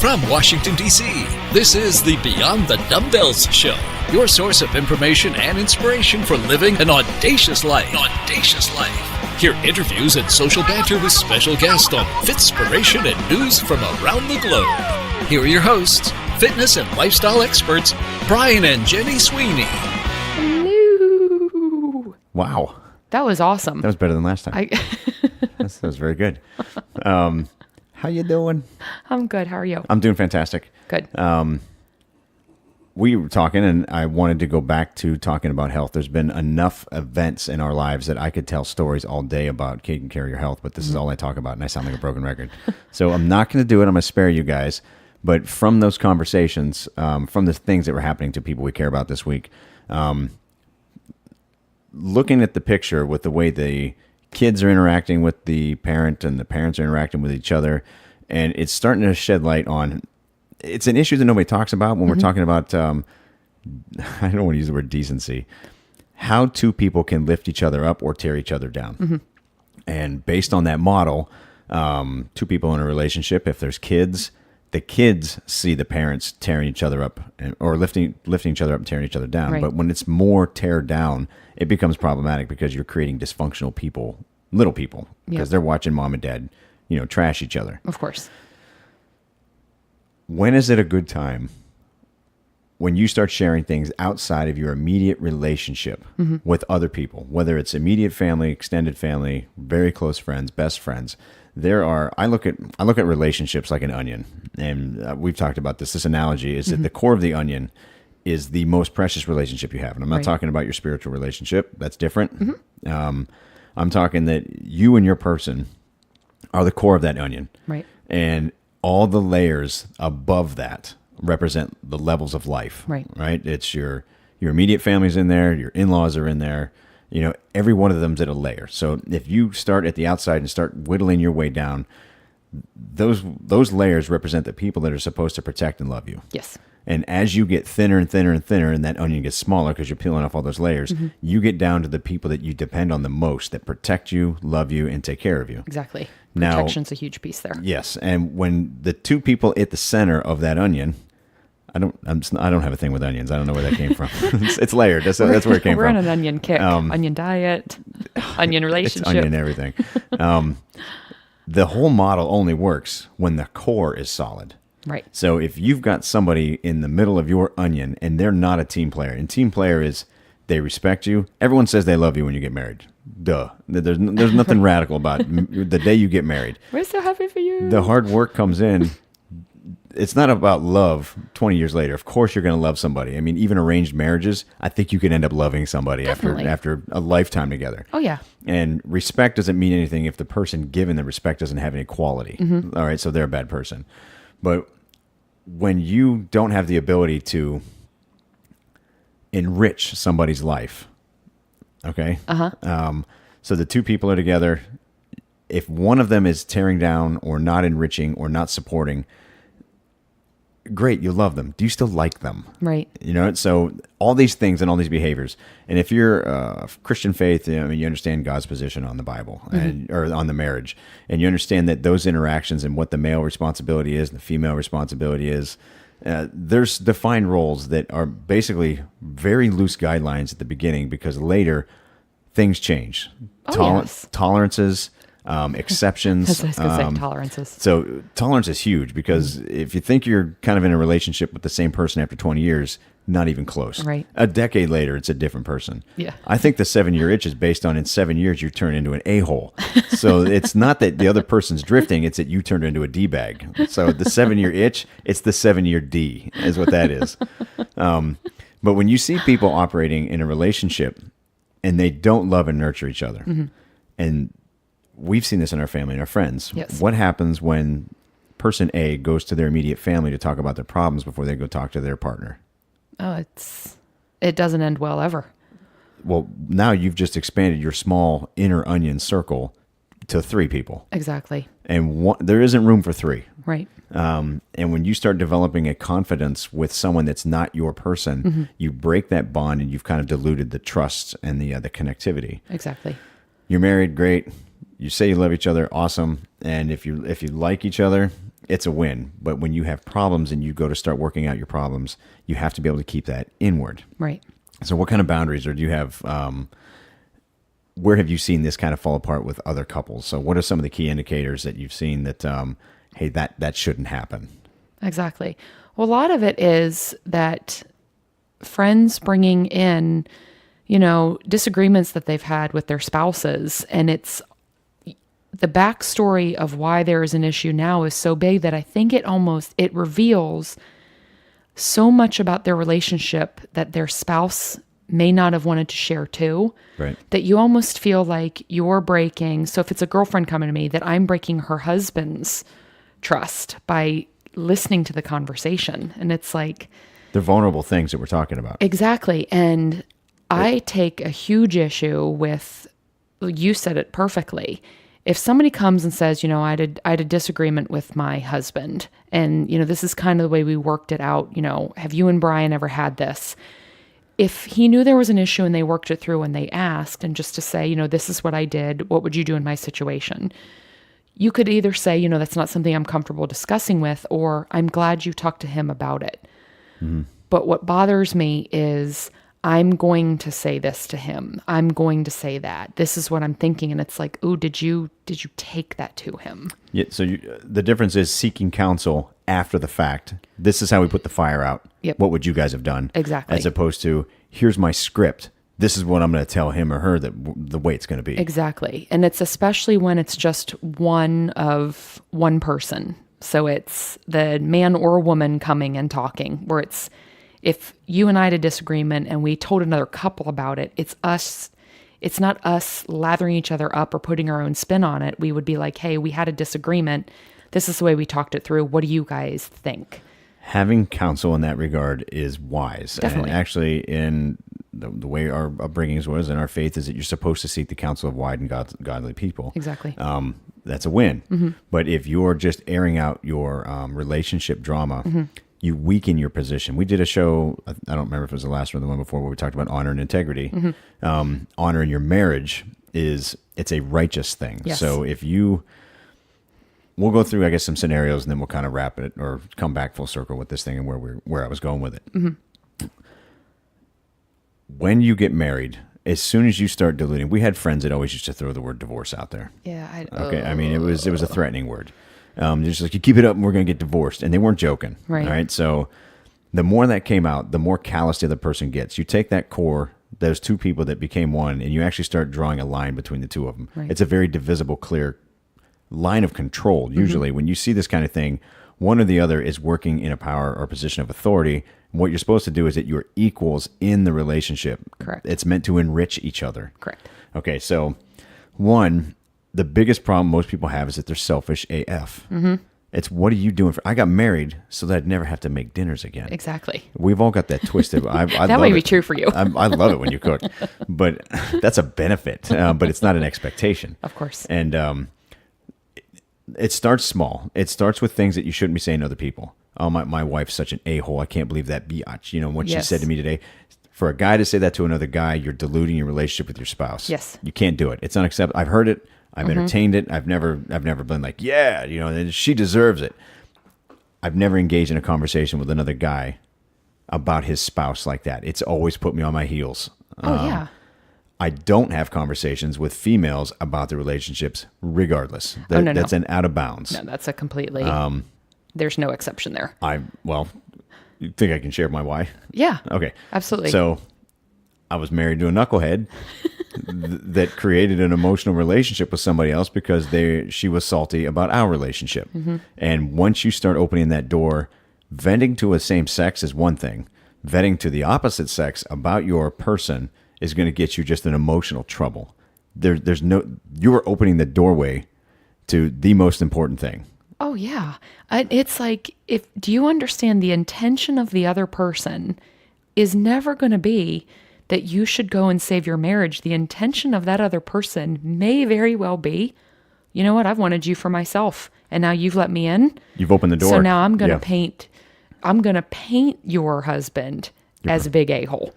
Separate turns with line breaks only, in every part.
From Washington, D.C., this is the Beyond the Dumbbells Show, your source of information and inspiration for living an audacious life. Hear interviews and social banter with special guests on Fitspiration and news from around the globe. Here are your hosts, fitness and lifestyle experts, Brian and Jenny Sweeney.
Hello.
Wow.
That was awesome.
That was better than last time. That was very good. How you doing?
I'm good. How are you?
I'm doing fantastic.
Good.
We were talking, and I wanted to go back to talking about health. There's been enough events in our lives that I could tell stories all day about taking care of your health, but this is all I talk about, and I sound like a broken record. So I'm not going to do it. I'm going to spare you guys. But from those conversations, from the things that were happening to people we care about this week, looking at the picture with the way the kids are interacting with the parent and the parents are interacting with each other, and it's starting to shed light on, it's an issue that nobody talks about when we're talking about, I don't want to use the word decency, how two people can lift each other up or tear each other down. And based on that model, two people in a relationship, if there's kids, the kids see the parents tearing each other up or lifting each other up and tearing each other down.
Right.
But when it's more tear down, it becomes problematic because you're creating dysfunctional people, little people, because they're watching mom and dad, trash each other.
Of course.
When is it a good time when you start sharing things outside of your immediate relationship with other people, whether it's immediate family, extended family, very close friends, best friends? I look at relationships like an onion, and we've talked about this. This analogy is that the core of the onion is the most precious relationship you have. And I'm not talking about your spiritual relationship. That's different. I'm talking that you and your person are the core of that onion. Right. And all the layers above that represent the levels of life. Right. It's your immediate family's in there. Your in-laws are in there. Every one of them's at a layer. So if you start at the outside and start whittling your way down, those layers represent the people that are supposed to protect and love you.
Yes.
And as you get thinner and thinner and thinner, and that onion gets smaller because you're peeling off all those layers, you get down to the people that you depend on the most, that protect you, love you, and take care of you.
Exactly.
Now,
Protection's a huge piece there.
Yes. And when the two people at the center of that onion, I don't have a thing with onions. I don't know where that came from. It's layered. That's where it came from.
We're on an onion kick. Onion diet, onion relationship.
It's onion everything. The whole model only works when the core is solid.
Right.
So if you've got somebody in the middle of your onion and they're not a team player, and team player is they respect you. Everyone says they love you when you get married. Duh. There's nothing radical about the day you get married.
We're so happy for you.
The hard work comes in. It's not about love 20 years later. Of course you're going to love somebody. I mean, even arranged marriages, I think you can end up loving somebody after a lifetime together.
Oh, yeah.
And respect doesn't mean anything if the person given the respect doesn't have any quality. All right, so they're a bad person. But when you don't have the ability to enrich somebody's life, okay? So the two people are together. If one of them is tearing down or not enriching or not supporting, great, you love them. Do you still like them? Right. So all these things and all these behaviors. And if you're Christian faith, you understand God's position on the Bible or on the marriage, and you understand that those interactions and what the male responsibility is and the female responsibility is. There's defined roles that are basically very loose guidelines at the beginning because later things change. Tolerances. Exceptions.
I was going to say tolerances.
So tolerance is huge because if you think you're kind of in a relationship with the same person after 20 years, not even close. Right. A decade later, it's a different person. Yeah. I think the 7-year itch is based on in 7 years, you turn into an a-hole. So it's not that the other person's drifting, it's that you turned into a D-bag. So the 7-year itch, it's the 7-year D is what that is. But when you see people operating in a relationship and they don't love and nurture each other, and we've seen this in our family and our friends. Yes. What happens when person A goes to their immediate family to talk about their problems before they go talk to their partner?
Oh, it doesn't end well ever.
Well, now you've just expanded your small inner onion circle to 3 people.
Exactly.
And there isn't room for 3.
Right.
And when you start developing a confidence with someone that's not your person, you break that bond and you've kind of diluted the trust and the connectivity.
Exactly.
You're married, great. You say you love each other, awesome. And if you like each other, it's a win. But when you have problems and you go to start working out your problems, you have to be able to keep that inward.
Right.
So what kind of boundaries, or do you have, where have you seen this kind of fall apart with other couples? So what are some of the key indicators that you've seen that, hey, that shouldn't happen?
Exactly. Well, a lot of it is that friends bringing in, disagreements that they've had with their spouses, and it's the backstory of why there is an issue now is so big that I think it reveals so much about their relationship that their spouse may not have wanted to share too.
Right.
That you almost feel like you're breaking. So if it's a girlfriend coming to me, that I'm breaking her husband's trust by listening to the conversation. And it's like,
they're vulnerable things that we're talking about.
Exactly. And I take a huge issue with, you said it perfectly. If somebody comes and says, I had a disagreement with my husband, and, this is kind of the way we worked it out, have you and Brian ever had this? If he knew there was an issue and they worked it through and they asked, and just to say, this is what I did, what would you do in my situation? You could either say, that's not something I'm comfortable discussing with, or I'm glad you talked to him about it. Mm-hmm. But what bothers me is I'm going to say this to him. I'm going to say that. This is what I'm thinking. And it's like, ooh, did you take that to him?
Yeah. So the difference is seeking counsel after the fact. This is how we put the fire out.
Yep.
What would you guys have done?
Exactly.
As opposed to, here's my script. This is what I'm going to tell him or her that the way it's going to be.
Exactly. And it's especially when it's just one person. So it's the man or woman coming and talking, where it's, if you and I had a disagreement and we told another couple about it, it's not us lathering each other up or putting our own spin on it. We would be like, hey, we had a disagreement. This is the way we talked it through. What do you guys think?
Having counsel in that regard is wise.
Definitely.
And actually, in the way our upbringing was and our faith is that you're supposed to seek the counsel of wise and godly people.
Exactly.
That's a win.
Mm-hmm.
But if you're just airing out your relationship drama, mm-hmm. you weaken your position. We did a show, I don't remember if it was the last one or the one before, where we talked about honor and integrity. Mm-hmm. Honor in your marriage it's a righteous thing.
Yes.
So we'll go through, I guess, some scenarios, and then we'll kind of wrap it or come back full circle with this thing and where I was going with it. Mm-hmm. When you get married, as soon as you start diluting, we had friends that always used to throw the word divorce out there.
Yeah.
Okay. I mean, it was a threatening word. Just like, you keep it up and we're going to get divorced. And they weren't joking.
Right.
All right. So the more that came out, the more callous the other person gets. You take that core, those two people that became one, and you actually start drawing a line between the two of them.
Right.
It's a very divisible, clear line of control. Usually when you see this kind of thing, one or the other is working in a power or position of authority. What you're supposed to do is that you're equals in the relationship.
Correct.
It's meant to enrich each other.
Correct.
Okay, so the biggest problem most people have is that they're selfish AF. Mm-hmm. It's, what are you doing I got married so that I'd never have to make dinners again.
Exactly.
We've all got that twisted.
That may be true for you.
I love it when you cook, but that's a benefit, but it's not an expectation.
Of course.
And it starts small. It starts with things that you shouldn't be saying to other people. Oh, my wife's such an a-hole. I can't believe that biatch. What
Yes.
she said to me today. For a guy to say that to another guy, you're diluting your relationship with your spouse.
Yes.
You can't do it. It's unacceptable. I've heard it. I've entertained it. I've never been like, yeah, and she deserves it. I've never engaged in a conversation with another guy about his spouse like that. It's always put me on my heels.
Oh, yeah.
I don't have conversations with females about their relationships regardless.
No.
That's an out of bounds.
No, that's a completely, there's no exception there.
You think I can share my why?
Yeah.
Okay.
Absolutely.
So I was married to a knucklehead that created an emotional relationship with somebody else because she was salty about our relationship. Mm-hmm. And once you start opening that door, venting to a same sex is one thing. Venting to the opposite sex about your person is going to get you just in emotional trouble. You're opening the doorway to the most important thing.
Oh, yeah. It's like, do you understand the intention of the other person is never going to be that you should go and save your marriage. The intention of that other person may very well be, you know what, I've wanted you for myself, and now you've let me in.
You've opened the door.
So now I'm going to paint your husband as a big a-hole.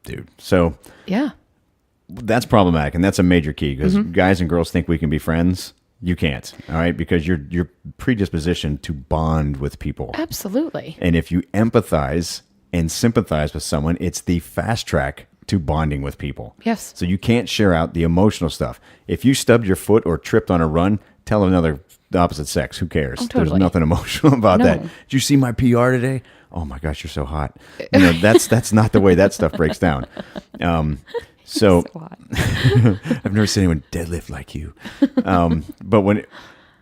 Dude. So
yeah,
that's problematic, and that's a major key because guys and girls think we can be friends. You can't. All right. Because you're predispositioned to bond with people.
Absolutely.
And if you empathize and sympathize with someone, it's the fast track to bonding with people.
Yes.
So you can't share out the emotional stuff. If you stubbed your foot or tripped on a run, tell the opposite sex. Who cares?
Oh, totally.
There's nothing emotional about
No.
that. Did you see my PR today? Oh my gosh, you're so hot. That's not the way that stuff breaks down. So I've never seen anyone deadlift like you.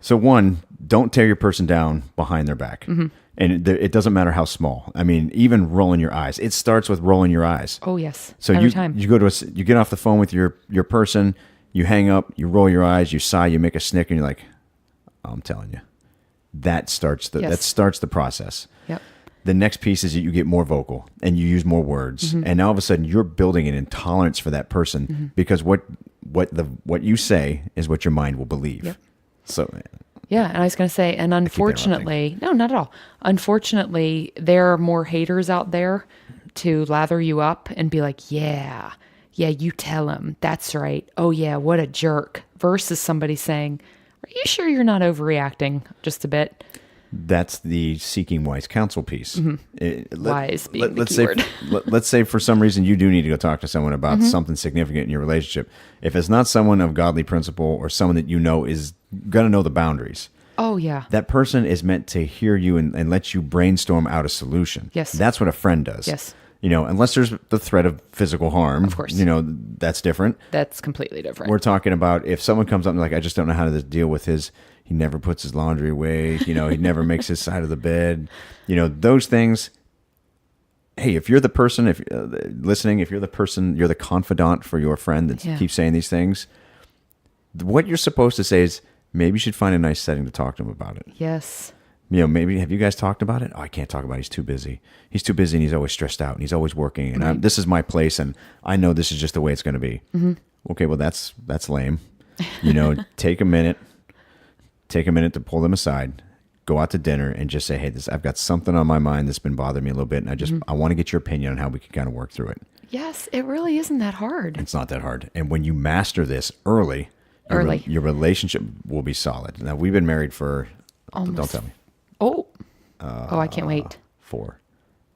One, don't tear your person down behind their back. Mm-hmm. And it doesn't matter how small. I mean, even rolling your eyes. It starts with rolling your eyes.
Oh, yes.
So
Every time.
you get off the phone with your person, you hang up, you roll your eyes, you sigh, you make a snicker, and you're like, oh, I'm telling you. That starts the process.
Yep.
The next piece is that you get more vocal and you use more words. Mm-hmm. And now all of a sudden you're building an intolerance for that person because what you say is what your mind will believe.
Yep.
So
yeah, and I was going to say, and unfortunately, no, not at all. Unfortunately, there are more haters out there to lather you up and be like, yeah, you tell him. That's right. Oh, yeah, what a jerk. Versus somebody saying, are you sure you're not overreacting just a bit?
That's the seeking wise counsel piece.
Mm-hmm. Wise being the keyword.
Let's say for some reason you do need to go talk to someone about something significant in your relationship. If it's not someone of godly principle or someone that you know is going to know the boundaries.
Oh, yeah.
That person is meant to hear you and let you brainstorm out a solution.
Yes.
That's what a friend does.
Yes.
Unless there's the threat of physical harm.
Of course.
That's different.
That's completely different.
We're talking about if someone comes up and like, I just don't know how to deal with he never puts his laundry away. He never makes his side of the bed. Those things. Hey, if you're the person, if listening, if you're the person, you're the confidant for your friend that keeps saying these things, what you're supposed to say is maybe you should find a nice setting to talk to him about it.
Yes.
Maybe have you guys talked about it? Oh, I can't talk about it. He's too busy. He's too busy and he's always stressed out and he's always working. And this is my place and I know this is just the way it's going to be. Mm-hmm. Okay, well, that's lame. Take a minute to pull them aside, go out to dinner and just say, hey, I've got something on my mind that's been bothering me a little bit. And I want to get your opinion on how we can kind of work through it.
Yes, it really isn't that hard.
It's not that hard. And when you master this early, your relationship will be solid. Now, we've been married for, don't tell me.
Oh, I can't wait.
4.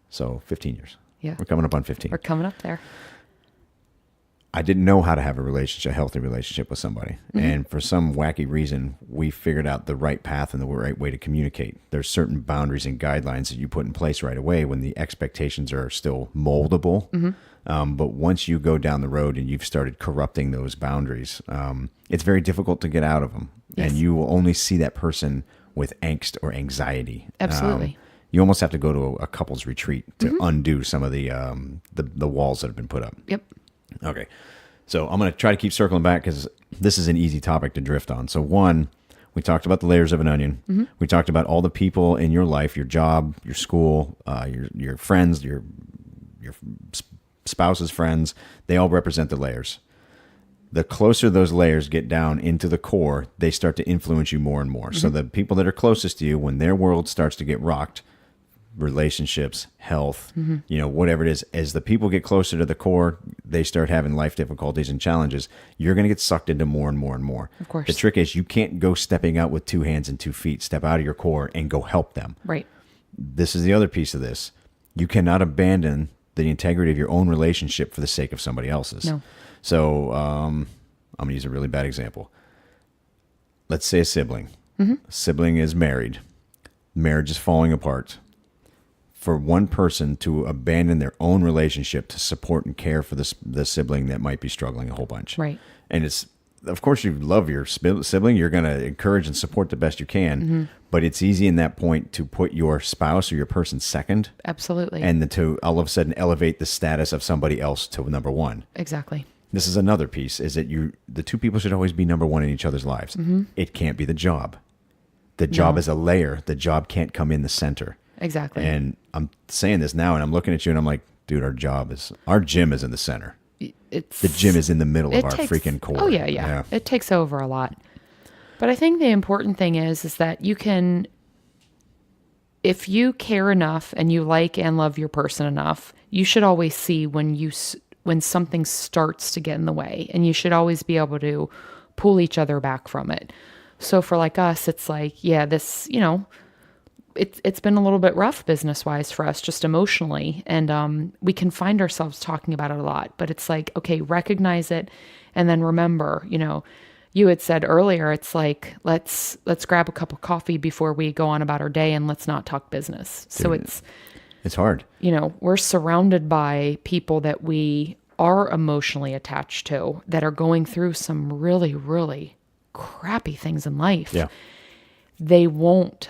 So 15 years.
Yeah.
We're coming up on 15.
We're coming up there.
I didn't know how to have a healthy relationship with somebody. Mm-hmm. And for some wacky reason, we figured out the right path and the right way to communicate. There's certain boundaries and guidelines that you put in place right away when the expectations are still moldable. Mm-hmm. But once you go down the road and you've started corrupting those boundaries, it's very difficult to get out of them. Yes. And you will only see that person with angst or anxiety.
Absolutely.
You almost have to go to a couple's retreat to undo some of the walls that have been put up.
Yep.
Okay. So I'm going to try to keep circling back because this is an easy topic to drift on. So one, we talked about the layers of an onion. Mm-hmm. We talked about all the people in your life, your job, your school, your friends, your spouse's friends. They all represent the layers. The closer those layers get down into the core, they start to influence you more and more. Mm-hmm. So the people that are closest to you, when their world starts to get rocked, relationships, health, whatever it is, as the people get closer to the core, they start having life difficulties and challenges. You're going to get sucked into more and more and more.
Of course.
The trick is you can't go stepping out with 2 hands and 2 feet. Step out of your core and go help them.
Right.
This is the other piece of this. You cannot abandon the integrity of your own relationship for the sake of somebody else's.
No.
So I'm going to use a really bad example. Let's say a sibling. Mm-hmm. A sibling is married. Marriage is falling apart. For one person to abandon their own relationship to support and care for the sibling that might be struggling a whole bunch.
Right.
And it's, of course, you love your sibling. You're going to encourage and support the best you can. Mm-hmm. But it's easy in that point to put your spouse or your person second.
Absolutely.
And then to all of a sudden elevate the status of somebody else to number one.
Exactly.
This is another piece, is that the 2 people should always be number one in each other's lives. Mm-hmm. It can't be the job. The job is a layer. The job can't come in the center.
Exactly.
And I'm saying this now and I'm looking at you and I'm like, dude, our gym is in the center. The gym is in the middle of our freaking core.
Oh, yeah. It takes over a lot. But I think the important thing is that you can, if you care enough and you like and love your person enough, you should always see when something starts to get in the way, and you should always be able to pull each other back from it. So for like us, it's like, yeah, this, it's been a little bit rough business wise for us, just emotionally. And we can find ourselves talking about it a lot, but it's like, okay, recognize it. And then remember, you had said earlier, it's like, let's grab a cup of coffee before we go on about our day and let's not talk business. So
Dude, it's hard.
We're surrounded by people that we are emotionally attached to that are going through some really, really crappy things in life.
Yeah.
They won't,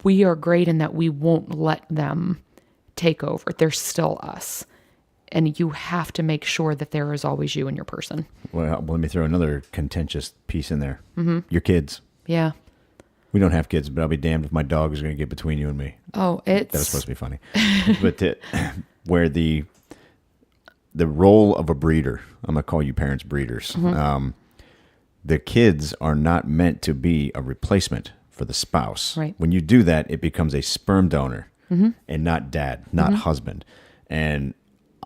we are great in that we won't let them take over. They're still us. And you have to make sure that there is always you and your person.
Well, let me throw another contentious piece in there. Mm-hmm. Your kids.
Yeah.
We don't have kids, but I'll be damned if my dog is going to get between you and me.
Oh,
That was supposed to be funny. But where the role of a breeder, I'm going to call you parents breeders.
Mm-hmm.
The kids are not meant to be a replacement for the spouse.
Right.
When you do that, it becomes a sperm donor
mm-hmm.
and not dad, not
mm-hmm.
husband. And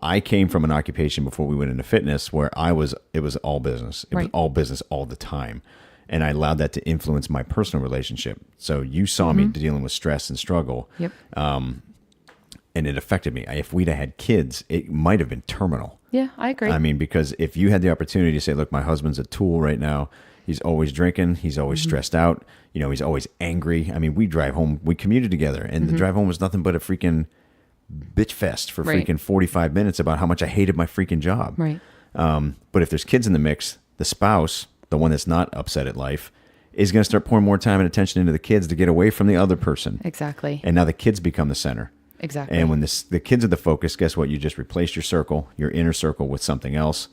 I came from an occupation before we went into fitness where it was all business. It was all business all the time. And I allowed that to influence my personal relationship. So you saw
mm-hmm.
me dealing with stress and struggle.
Yep.
And it affected me. If we'd have had kids, it might have been terminal.
Yeah, I agree.
I mean, because if you had the opportunity to say, look, my husband's a tool right now. He's always drinking. He's always
mm-hmm.
stressed out. He's always angry. I mean, we drive home. We commuted together. And
mm-hmm.
the drive home was nothing but a freaking bitch fest for freaking 45 minutes about how much I hated my freaking job.
Right.
But if there's kids in the mix, the spouse, the one that's not upset at life, is going to start pouring more time and attention into the kids to get away from the other person.
Exactly.
And now the kids become the center.
Exactly.
And when the kids are the focus, guess what? You just replaced your circle, your inner circle, with something else.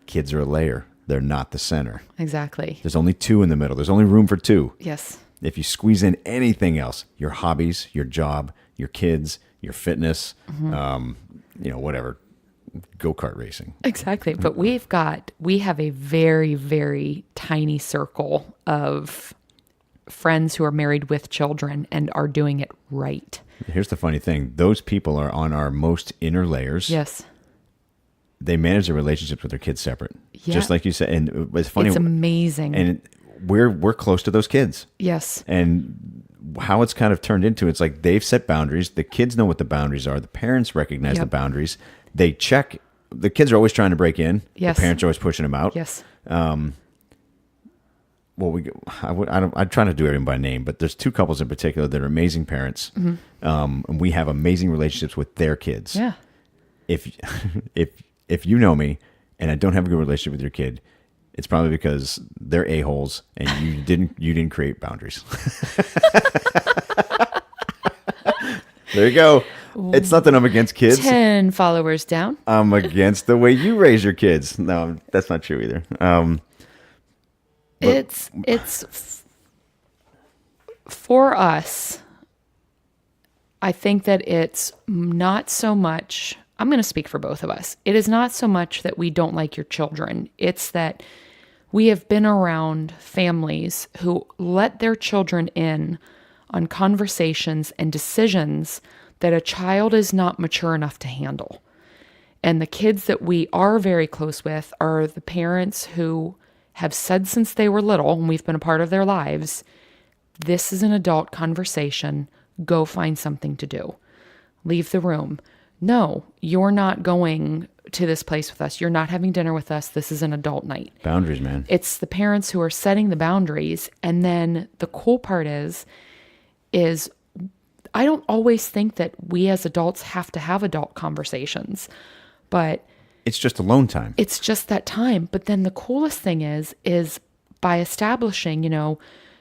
Kids are a layer. They're not the center.
Exactly.
There's only two in the middle. There's only room for two.
Yes.
If you squeeze in anything else, your hobbies, your job, your kids, your fitness,
mm-hmm.
Whatever, go-kart racing.
Exactly. But we have a very, very tiny circle of friends who are married with children and are doing it right.
Here's the funny thing. Those people are on our most inner layers.
Yes.
They manage their relationships with their kids separate.
Yeah.
Just like you said. And it's funny.
It's amazing.
And we're close to those kids.
Yes.
And how it's kind of turned into, it's like they've set boundaries. The kids know what the boundaries are. The parents recognize the boundaries. They check. The kids are always trying to break in.
Yes.
The parents are always pushing them out.
Yes.
Well, I'd try to do everyone by name, but there's two couples in particular that are amazing parents.
Mm-hmm.
And we have amazing relationships with their kids.
Yeah.
If you know me and I don't have a good relationship with your kid, it's probably because they're a-holes and you didn't create boundaries. There you go. It's not that I'm against kids.
10 followers down.
I'm against the way you raise your kids. No, that's not true either.
For us, I think that it's not so much, I'm going to speak for both of us. It is not so much that we don't like your children. It's that we have been around families who let their children in on conversations and decisions that a child is not mature enough to handle. And the kids that we are very close with are the parents who have said since they were little, and we've been a part of their lives, this is an adult conversation. Go find something to do. Leave the room. No, you're not going to this place with us. You're not having dinner with us. This is an adult night.
Boundaries, man.
It's the parents who are setting the boundaries. And then the cool part is I don't always think that we as adults have to have adult conversations, but
it's just alone time.
It's just that time. But then the coolest thing is by establishing,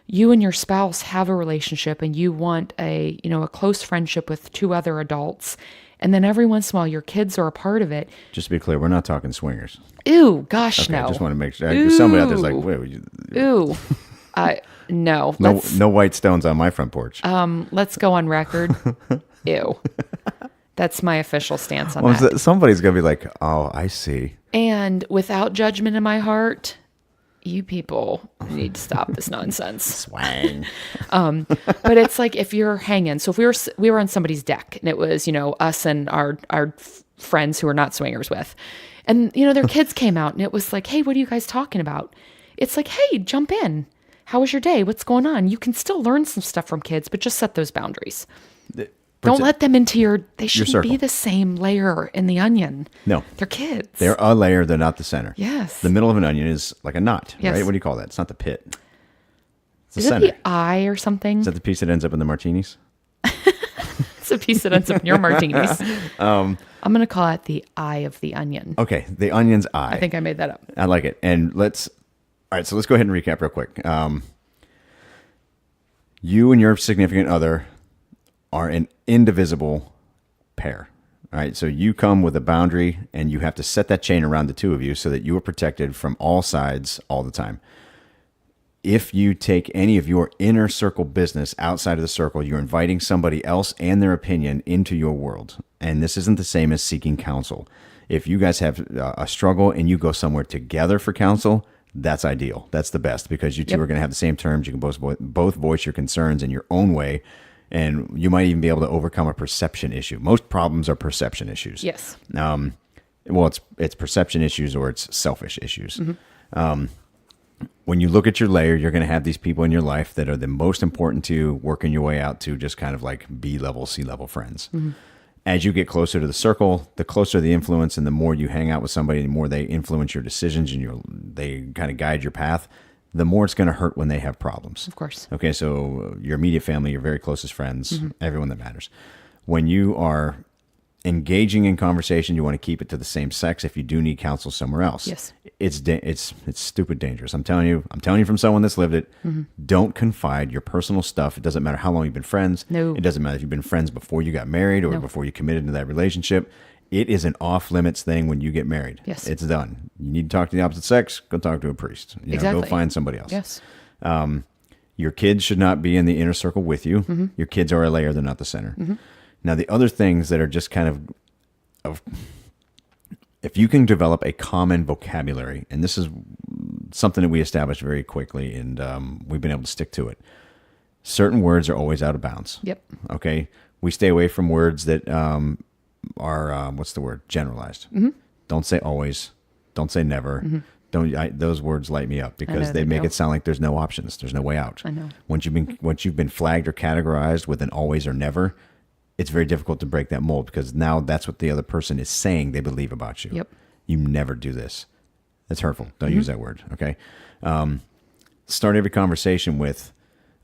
you and your spouse have a relationship and you want a close friendship with two other adults. And then every once in a while, your kids are a part of it.
Just to be clear, we're not talking swingers.
Ooh, gosh,
okay,
no.
I just want to make sure. Somebody out there's like, wait.
Ooh. No.
No white stones on my front porch.
Let's go on record. Ew. That's my official stance on that.
Somebody's going to be like, oh, I see.
And without judgment in my heart, you people need to stop this nonsense.
Swang.
But it's like if you're hanging. So if we were on somebody's deck and it was, us and our friends who we're not swingers with. And, their kids came out and it was like, hey, what are you guys talking about? It's like, hey, jump in. How was your day? What's going on? You can still learn some stuff from kids, but just set those boundaries. Don't let them into they shouldn't be the same layer in the onion.
No.
They're kids.
They're a layer. They're not the center.
Yes.
The middle of an onion is like a knot,
Yes.
right? What do you call that? It's not the pit. It's the
Is it
center.
the eye or something?
Is that the piece that ends up in the martinis?
It's a piece that ends up in your martinis. I'm going to call it the eye of the onion.
Okay. The onion's eye.
I think I made that up.
I like it. And all right, so let's go ahead and recap real quick. You and your significant other are an indivisible pair. All right, so you come with a boundary and you have to set that chain around the two of you so that you are protected from all sides all the time. If you take any of your inner circle business outside of the circle, you're inviting somebody else and their opinion into your world. And this isn't the same as seeking counsel. If you guys have a struggle and you go somewhere together for counsel, that's ideal. That's the best because you two are going to have the same terms. You can both voice your concerns in your own way. And you might even be able to overcome a perception issue. Most problems are perception issues.
Yes.
Well, it's perception issues or it's selfish issues. When you look at your layer, you're going to have these people in your life that are the most important to you, working your way out to just kind of like B-level, C-level friends. As you get closer to the circle, the closer the influence and the more you hang out with somebody, the more they influence your decisions and they kind of guide your path, the more it's going to hurt when they have problems.
Of course.
Okay, so your immediate family, your very closest friends, everyone that matters. When you are engaging in conversation, you want to keep it to the same sex. If you do need counsel somewhere else,
Yes.
It's stupid dangerous. I'm telling you from someone that's lived it. Don't confide your personal stuff. It doesn't matter how long you've been friends.
No.
It doesn't matter if you've been friends before you got married or before you committed to that relationship. It is an off limits thing when you get married.
Yes.
It's done. You need to talk to the opposite sex, go talk to a priest.
Exactly.
Go find somebody else.
Yes.
Your kids should not be in the inner circle with you. Your kids are a layer, they're not the center. Now, the other things that are just kind of if you can develop a common vocabulary, and this is something that we established very quickly, and we've been able to stick to it. Certain words are always out of bounds.
Yep.
Okay? We stay away from words that are, what's the word? Generalized. Don't say always. Don't say never. Those words light me up because they make it sound like there's no options. There's no way out.
I know.
Once you've been flagged or categorized with an always or never, it's very difficult to break that mold because now that's what the other person is saying they believe about you.
Yep.
You never do this. That's hurtful. Don't use that word. Okay. Start every conversation with,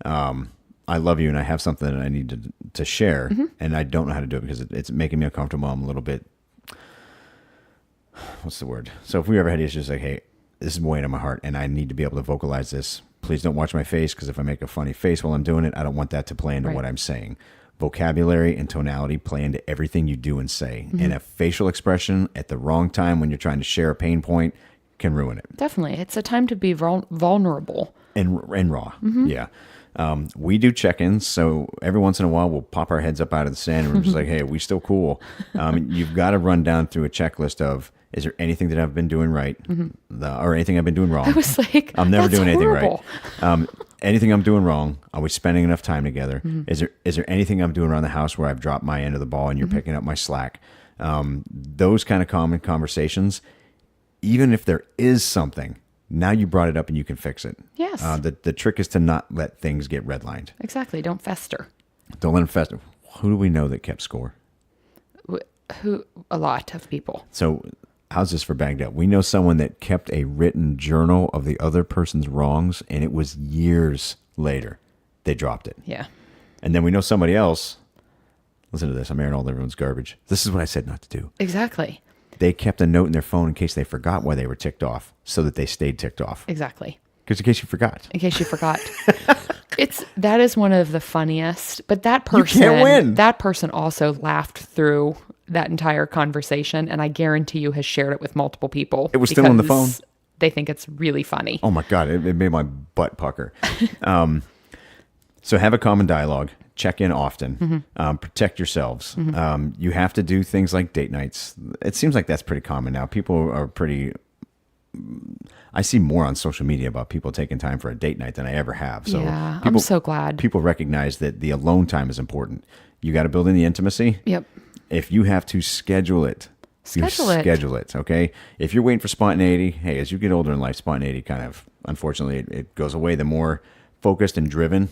I love you and I have something that I need to share and I don't know how to do it because it's making me uncomfortable. I'm a little bit, what's the word? So if we ever had issues like, hey, this is weighing on my heart and I need to be able to vocalize this. Please don't watch my face because if I make a funny face while I'm doing it, I don't want that to play into what I'm saying. Vocabulary and tonality play into everything you do and say. And a facial expression at the wrong time when you're trying to share a pain point can ruin it.
Definitely. It's a time to be vulnerable.
And raw. Yeah. We do check-ins, so every once in a while we'll pop our heads up out of the sand and we're just like, hey, are we still cool? You've got to run down through a checklist of, is there anything that I've been doing right or anything I've been doing wrong?
I was like,
I'm never
that's
doing anything
horrible.
right. Anything I'm doing wrong? Are we spending enough time together? Is there anything I'm doing around the house where I've dropped my end of the ball and you're picking up my slack? Those kind of common conversations, even if there is something, now you brought it up and you can fix it.
Yes.
The trick is to not let things get redlined.
Exactly. Don't fester.
Don't let them fester. Who do we know that kept score?
A lot of people.
So how's this for bagged up? We know someone that kept a written journal of the other person's wrongs, and it was years later they dropped it.
Yeah.
And then we know somebody else. Listen to this. I'm airing all everyone's garbage. This is what I said not to do.
Exactly.
They kept a note in their phone in case they forgot why they were ticked off, so that they stayed ticked off.
Exactly.
Because in case you forgot.
In case you forgot. That is one of the funniest, but that person,
You can't win.
That person also laughed through that entire conversation, and I guarantee you has shared it with multiple people.
It was still on the phone.
They think it's really funny.
Oh my God, it made my butt pucker. So have a common dialogue. Check in often. Protect yourselves. You have to do things like date nights. It seems like that's pretty common now. People are pretty... I see more on social media about people taking time for a date night than I ever have. So
yeah, I'm so glad.
People recognize that the alone time is important. You got to build in the intimacy.
Yep.
If you have to schedule it, schedule it. Okay. If you're waiting for spontaneity, hey, as you get older in life, spontaneity kind of unfortunately, it goes away. The more focused and driven,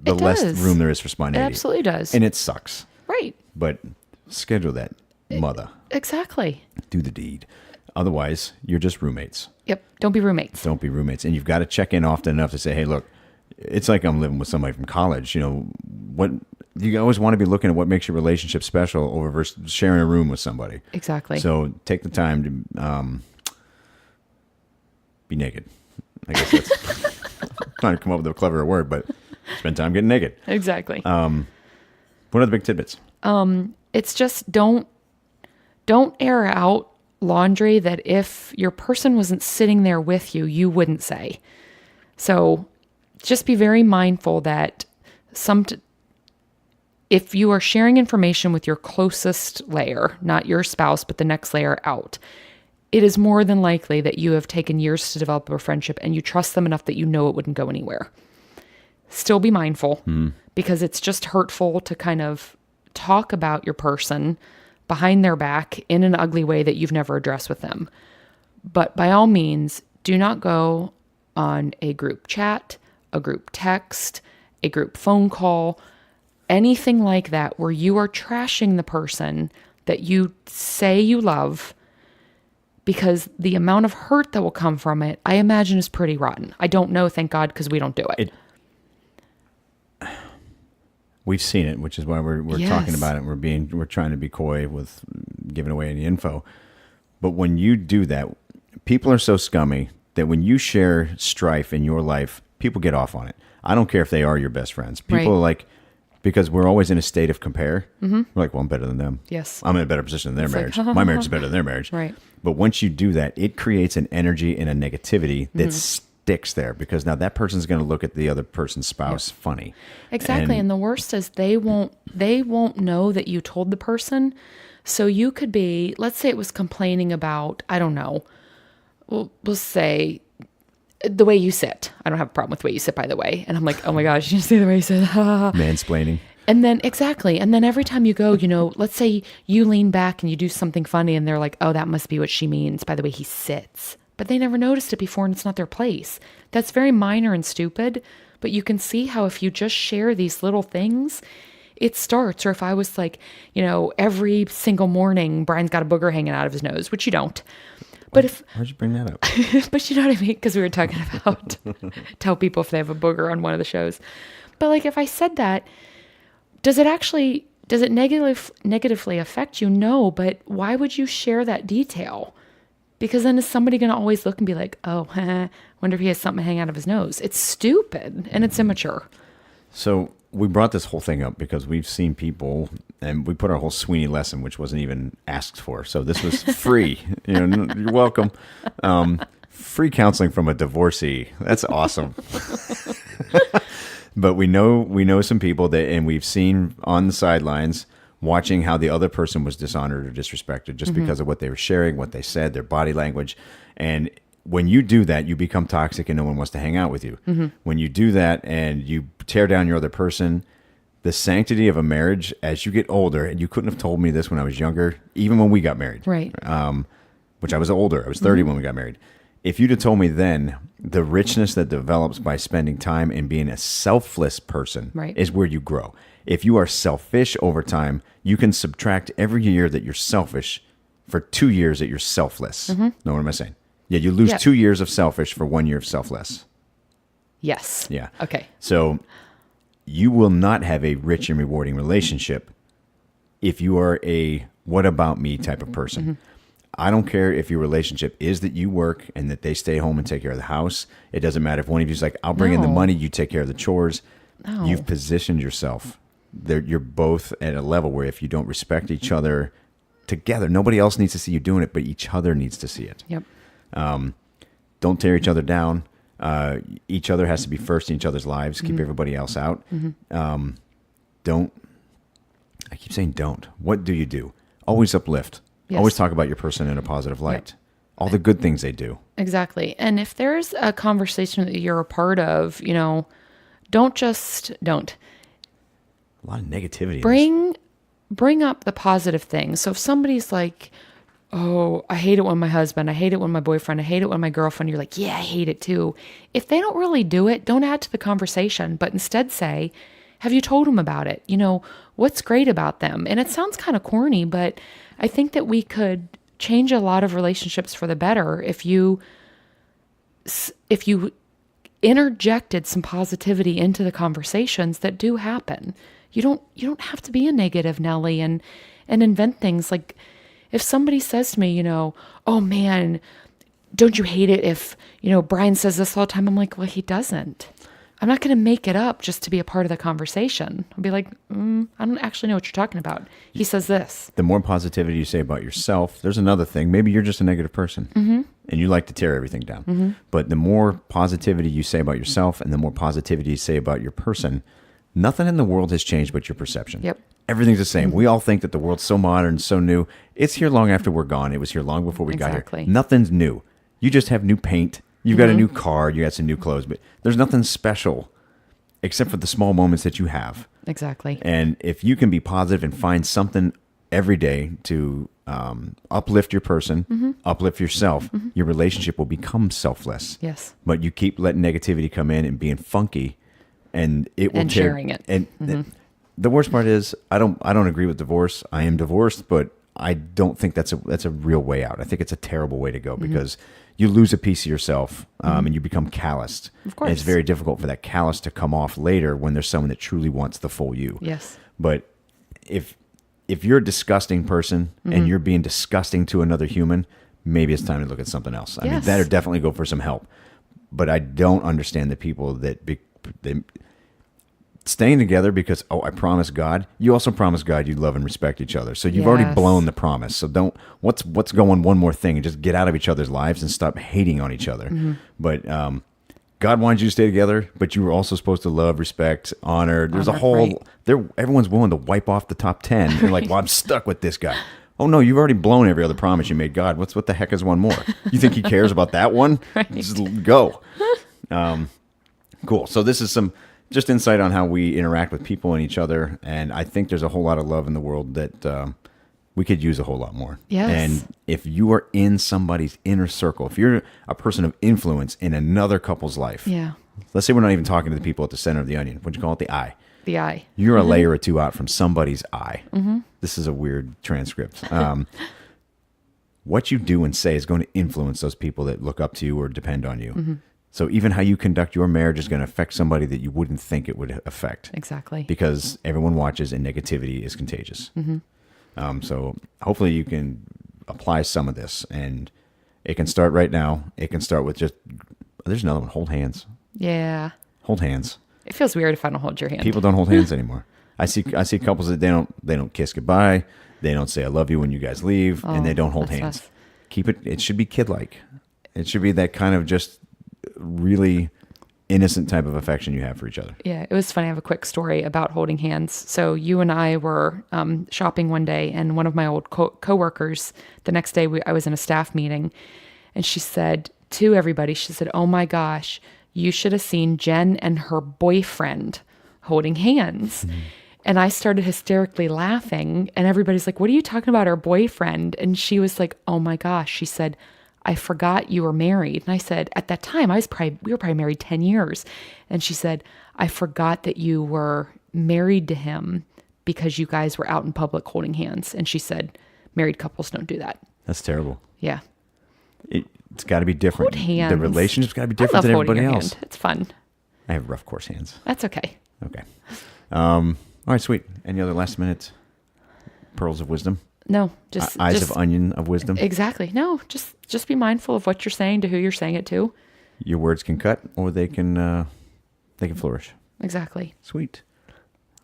the
It
less
does.
room there is for
It
spontaneity.
absolutely does.
And it sucks.
Right.
But schedule that, mother.
Exactly.
Do the deed. Otherwise, you're just roommates.
Yep. Don't be roommates.
Don't be roommates. And you've got to check in often enough to say, hey, look, it's like I'm living with somebody from college. You know, what you always want to be looking at what makes your relationship special over versus sharing a room with somebody.
Exactly.
So take the time to be naked. I guess that's trying to come up with a cleverer word, but spend time getting naked.
Exactly.
What are the big tidbits?
It's just don't air out laundry that if your person wasn't sitting there with you, you wouldn't say. So just be very mindful that if you are sharing information with your closest layer, not your spouse, but the next layer out, it is more than likely that you have taken years to develop a friendship and you trust them enough that you know it wouldn't go anywhere. Still be mindful because it's just hurtful to kind of talk about your person behind their back in an ugly way that you've never addressed with them. But by all means, do not go on a group chat, a group text, a group phone call, anything like that where you are trashing the person that you say you love, because the amount of hurt that will come from it, I imagine, is pretty rotten. I don't know, thank God, because we don't do it.
We've seen it, which is why we're talking about it. We're trying to be coy with giving away any info. But when you do that, people are so scummy that when you share strife in your life, people get off on it. I don't care if they are your best friends. People are like, because we're always in a state of compare. We're like, well, I'm better than them.
Yes.
I'm in a better position than their marriage.
like,
My marriage is better than their marriage.
Right.
But once you do that, it creates an energy and a negativity that sticks there, because now that person's going to look at the other person's spouse funny.
Exactly. And the worst is they won't know that you told the person. So you could be, let's say it was complaining about, I don't know, we'll say the way you sit. I don't have a problem with the way you sit, by the way. And I'm like, oh my gosh, you see the way you sit?
Mansplaining.
And then, exactly. And then every time you go, let's say you lean back and you do something funny and they're like, oh, that must be what she means by the way he sits. But they never noticed it before and it's not their place. That's very minor and stupid. But you can see how if you just share these little things, it starts. Or if I was like, every single morning, Brian's got a booger hanging out of his nose, which you don't. But
Why'd you bring that up?
but you know what I mean? Because we were talking about tell people if they have a booger on one of the shows. But like if I said that, does it negatively affect you? No, but why would you share that detail? Because then is somebody going to always look and be like, oh, wonder if he has something hanging out of his nose? It's stupid and it's immature.
So we brought this whole thing up because we've seen people, and we put our whole Sweeney lesson, which wasn't even asked for. So this was free. You're welcome. Free counseling from a divorcee. That's awesome. But we know some people that, and we've seen on the sidelines watching how the other person was dishonored or disrespected just because of what they were sharing, what they said, their body language. And when you do that, you become toxic and no one wants to hang out with you. When you do that and you tear down your other person, the sanctity of a marriage as you get older, and you couldn't have told me this when I was younger, even when we got married,
Right.
Which I was older. I was 30 when we got married. If you'd have told me then, the richness that develops by spending time and being a selfless person
Right.
is where you grow. If you are selfish over time, you can subtract every year that you're selfish for 2 years that you're selfless. Know what am I saying? Yeah, you lose 2 years of selfish for 1 year of selfless.
Yes.
Yeah.
Okay.
So you will not have a rich and rewarding relationship if you are a what about me type of person. I don't care if your relationship is that you work and that they stay home and take care of the house. It doesn't matter if one of you's like, I'll bring in the
No.
money, you take care of the chores.
No.
You've positioned yourself. You're both at a level where if you don't respect each other together, nobody else needs to see you doing it, but each other needs to see it.
Yep.
Don't tear each other down. Each other has to be first in each other's lives. Keep everybody else out. Don't. I keep saying don't. What do you do? Always uplift.
Yes.
Always talk about your person in a positive light. All the good things they do.
Exactly. And if there's a conversation that you're a part of, don't.
A lot of negativity.
Bring up the positive things. So if somebody's like, oh, I hate it when my husband, I hate it when my boyfriend, I hate it when my girlfriend, you're like, yeah, I hate it too. If they don't really do it, don't add to the conversation, but instead say, have you told them about it? What's great about them? And it sounds kind of corny, but I think that we could change a lot of relationships for the better if you interjected some positivity into the conversations that do happen. You don't have to be a negative Nelly and invent things. Like if somebody says to me, oh man, don't you hate it if, Brian says this all the time? I'm like, well, he doesn't. I'm not going to make it up just to be a part of the conversation. I'll be like, I don't actually know what you're talking about. He says this.
The more positivity you say about yourself, there's another thing. Maybe you're just a negative person and you like to tear everything down. But the more positivity you say about yourself and the more positivity you say about your person, nothing in the world has changed but your perception.
Yep.
Everything's the same. We all think that the world's so modern, so new. It's here long after we're gone. It was here long before we got here. Nothing's new. You just have new paint. You've got a new car, you got some new clothes, but there's nothing special except for the small moments that you have.
Exactly.
And if you can be positive and find something every day to uplift your person, uplift yourself, your relationship will become selfless.
Yes.
But you keep letting negativity come in and being funky, and it will
and sharing it.
And the worst part is, I don't agree with divorce. I am divorced, but I don't think that's a real way out. I think it's a terrible way to go because you lose a piece of yourself and you become calloused.
Of course.
And it's very difficult for that callous to come off later when there's someone that truly wants the full you.
Yes.
But if you're a disgusting person and you're being disgusting to another human, maybe it's time to look at something else. I mean, that or definitely go for some help. But I don't understand the people that staying together because, I promised God. You also promised God you'd love and respect each other. So you've already blown the promise. So don't, what's going one more thing and just get out of each other's lives and stop hating on each other. But God wanted you to stay together, but you were also supposed to love, respect, honor. There's a whole, everyone's willing to wipe off the top 10. They're like, well, I'm stuck with this guy. Oh no, you've already blown every other promise you made God. What the heck is one more? You think he cares about that one? Just go. Cool. So this is some just insight on how we interact with people and each other. And I think there's a whole lot of love in the world that we could use a whole lot more.
Yes.
And if you are in somebody's inner circle, if you're a person of influence in another couple's life, let's say we're not even talking to the people at the center of the onion. What'd you call it? The eye.
The eye.
You're a layer or two out from somebody's eye. This is a weird transcript. What you do and say is going to influence those people that look up to you or depend on you. So even how you conduct your marriage is going to affect somebody that you wouldn't think it would affect.
Exactly.
Because everyone watches and negativity is contagious. So hopefully you can apply some of this, and it can start right now. It can start with just, there's another one, hold hands.
Yeah.
Hold hands.
It feels weird if I don't hold your hand.
People don't hold hands anymore. I see couples that they don't kiss goodbye. They don't say I love you when you guys leave, and they don't hold hands.
Us.
Keep it. It should be kid-like. It should be that kind of just really innocent type of affection you have for each other.
Yeah, it was funny. I have a quick story about holding hands. So you and I were shopping one day, and one of my old coworkers, the next day I was in a staff meeting, and she said to everybody, she said, "Oh my gosh, you should have seen Jen and her boyfriend holding hands." And I started hysterically laughing, and everybody's like, "What are you talking about, her boyfriend?" And she was like, "Oh my gosh," she said, "I forgot you were married." And I said, at that time, we were probably married 10 years. And she said, "I forgot that you were married to him because you guys were out in public holding hands." And she said, married couples don't do that.
That's terrible.
Yeah.
It's got to be different.
Hold hands.
The relationship's got to be different than everybody else.
Hand. It's fun.
I have rough, coarse hands.
That's okay.
Okay. All right, sweet. Any other last minute pearls of wisdom?
No, just
eyes of onion of wisdom.
Exactly. No, just be mindful of what you're saying to who you're saying it to.
Your words can cut, or they can flourish.
Exactly.
Sweet.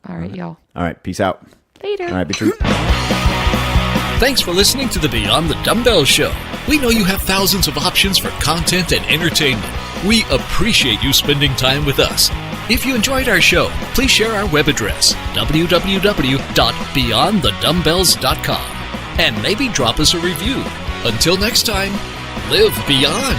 All right, y'all.
All right, peace out.
Later.
All right, be true.
Thanks for listening to the Beyond the Dumbbells show. We know you have thousands of options for content and entertainment. We appreciate you spending time with us. If you enjoyed our show, please share our web address, www.beyondthedumbbells.com, and maybe drop us a review. Until next time, live beyond.